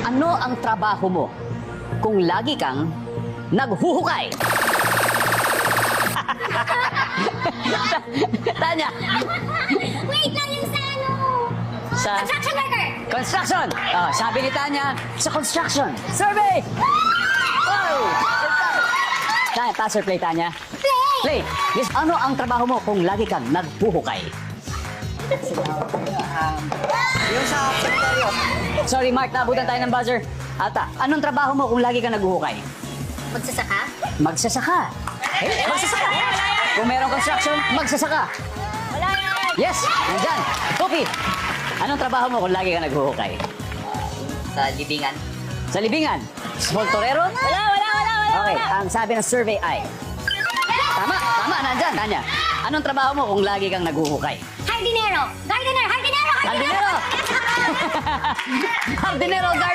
Ano ang trabaho mo kung lagi kang naghuhukay? Tanya, Wait lang yung sa ano. Sa- Construction worker. construction. Oh, sabi ni Tanya, sa construction. Survey! Oh! Tanya, pass or play, Tanya? Play. Play. Yes, ano ang trabaho mo kung lagi kang naghuhukay? Yung sa cemetery. Sorry, Mark, naabutan tayo ng buzzer. Ata, anong trabaho mo kung lagi kang naghuhukay? Magsasaka? Magsasaka. Eh, magsasaka. Kung merong construction, magsasaka. Wala yan. Yes, nandyan. Cookie, anong trabaho mo kung lagi kang naghuhukay? Sa libingan. Sa libingan? Small torero? Wala. Okay, ang sabi ng survey ay... Tama, nandyan, Tanya. Anong trabaho mo kung lagi kang naghuhukay? Hardinero. Gardener. Hardinero! Hardinero, gardener!